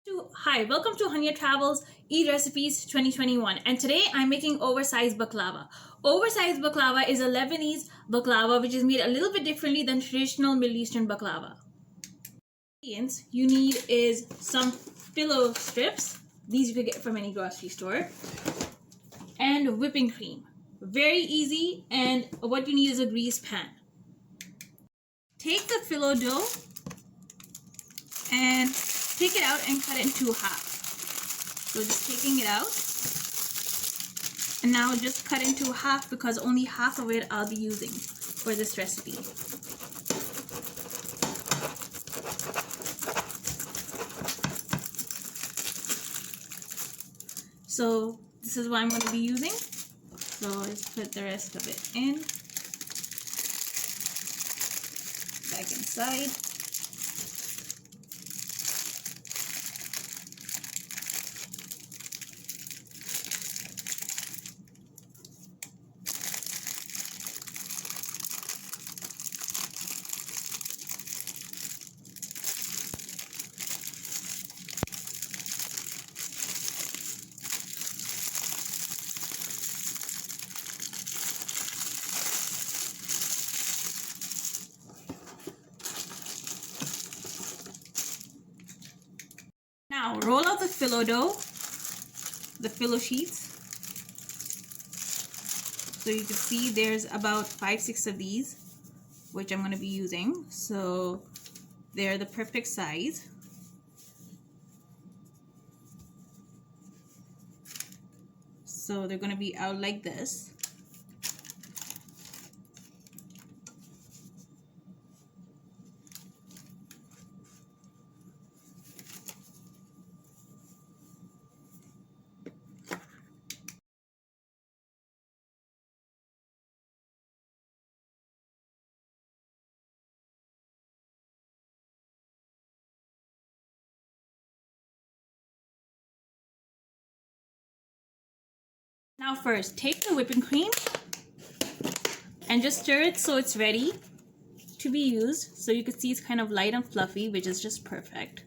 Hi, welcome to Hunyah Travels Eid Recipes 2021, and today I'm making oversized baklava. Oversized baklava is a Lebanese baklava which is made a little bit differently than traditional Middle Eastern baklava. Ingredients you need is some Phillo strips. These you could get from any grocery store, and whipping cream. Very easy, and what you need is a greased pan. Take the Phillo dough and take it out and cut it into half. So just taking it out, and now just cut into half because only half of it I'll be using for this recipe. So this is what I'm going to be using. So let's put the rest of it in, back inside. Now roll out the Phillo dough, the Phillo sheets. So you can see there's about 5-6 of these, which I'm going to be using. So they're the perfect size. So they're going to be out like this. Now first, take the whipping cream and just stir it so it's ready to be used. So you can see it's kind of light and fluffy, which is just perfect.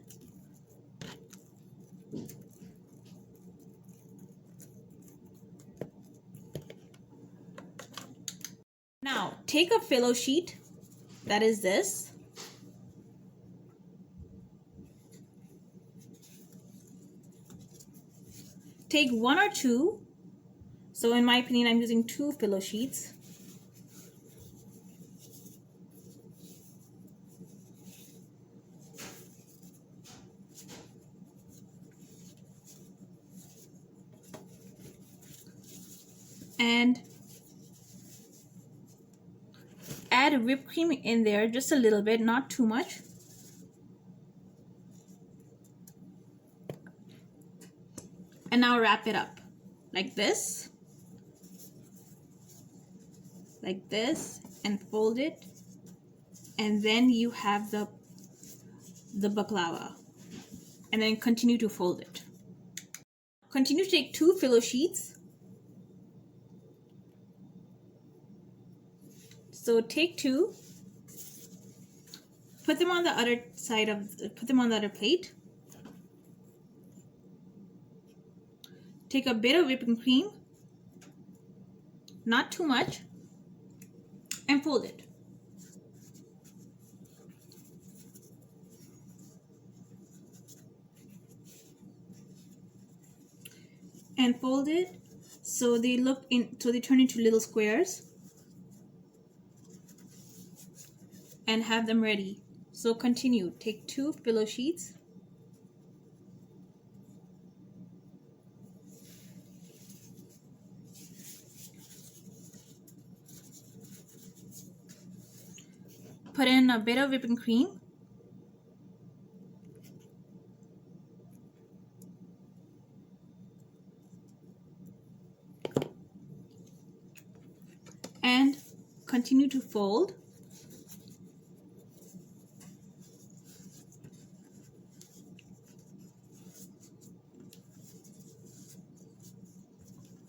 Now take a Phillo sheet, that is this. Take one or two. So in my opinion, I'm using 2 Phillo sheets. And add whipped cream in there, just a little bit, not too much. And now wrap it up like this, and fold it, and then you have the baklava, and then continue to fold it. Continue to take 2 Phillo sheets. So take 2, put them on the other side put them on the other plate. Take a bit of whipping cream, not too much, and fold it. And fold it so they turn into little squares, and have them ready. So continue, take 2 Phillo sheets, put in a bit of whipping cream, and continue to fold.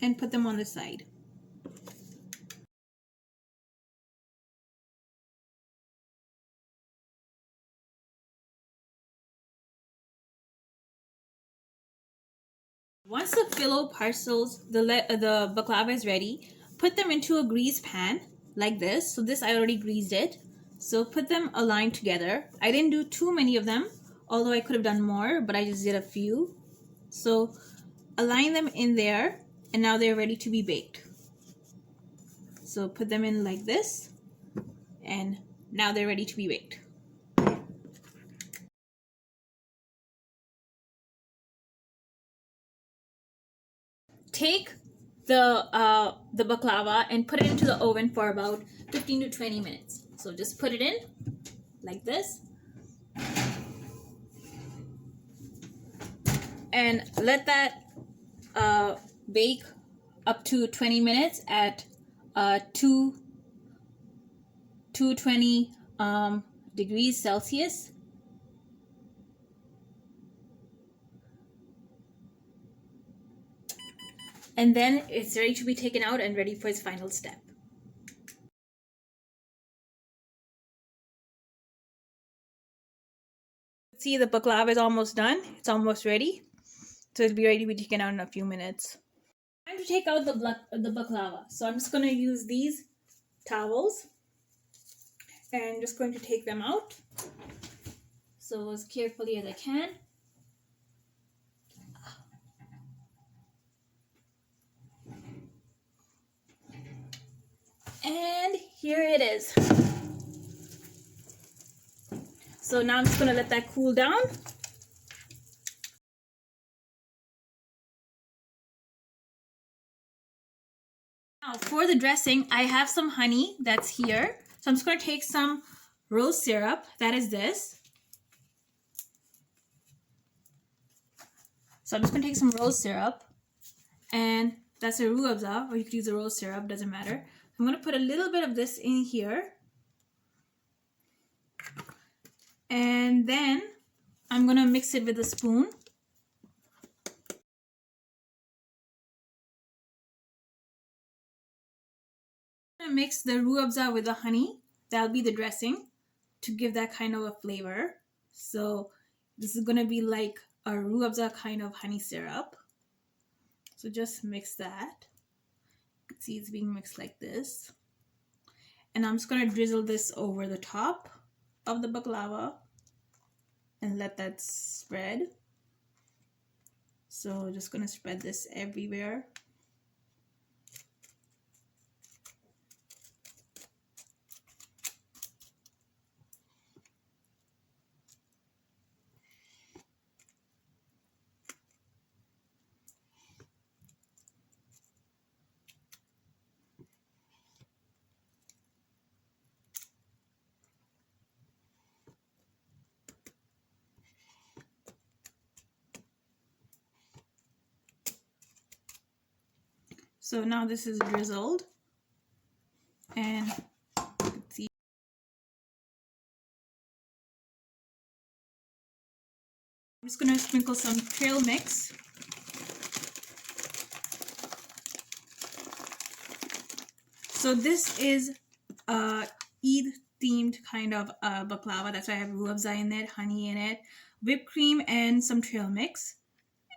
And put them on the side. Once the Phillo parcels, the baklava is ready, put them into a greased pan like this. So this I already greased it. So put them aligned together. I didn't do too many of them, although I could have done more, but I just did a few. So align them in there, and now they're ready to be baked. So put them in like this, and now they're ready to be baked. Take the baklava and put it into the oven for about 15 to 20 minutes. So just put it in like this and let that bake up to 20 minutes at 220 degrees Celsius. And then it's ready to be taken out and ready for its final step. See, the baklava is almost done. It's almost ready. So it'll be ready to be taken out in a few minutes. Time to take out the baklava. So I'm just going to use these towels and just going to take them out. So as carefully as I can. And here it is. So now I'm just going to let that cool down. Now for the dressing, I have some honey that's here. So I'm just going to take some rose syrup, that is this. So I'm just going to take some rose syrup, and that's a roux abza, or you could use a rose syrup, doesn't matter. I'm going to put a little bit of this in here. And then I'm going to mix it with a spoon. I'm going to mix the roux abza with the honey. That'll be the dressing to give that kind of a flavor. So this is going to be like a roux abza kind of honey syrup. So just mix that. You can see it's being mixed like this. And I'm just going to drizzle this over the top of the baklava and let that spread. So just going to spread this everywhere. So now this is drizzled, and you can see I'm just going to sprinkle some trail mix. So this is Eid themed kind of baklava. That's why I have roux abza in it, honey in it, whipped cream, and some trail mix.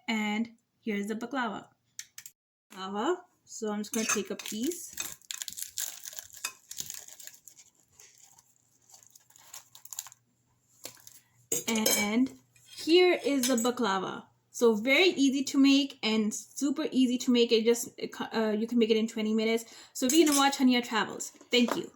And here's the baklava. So I'm just going to take a piece. And here is the baklava. So very easy to make and super easy to make. You can make it in 20 minutes. So if you're going to watch Hunyah Travels, thank you.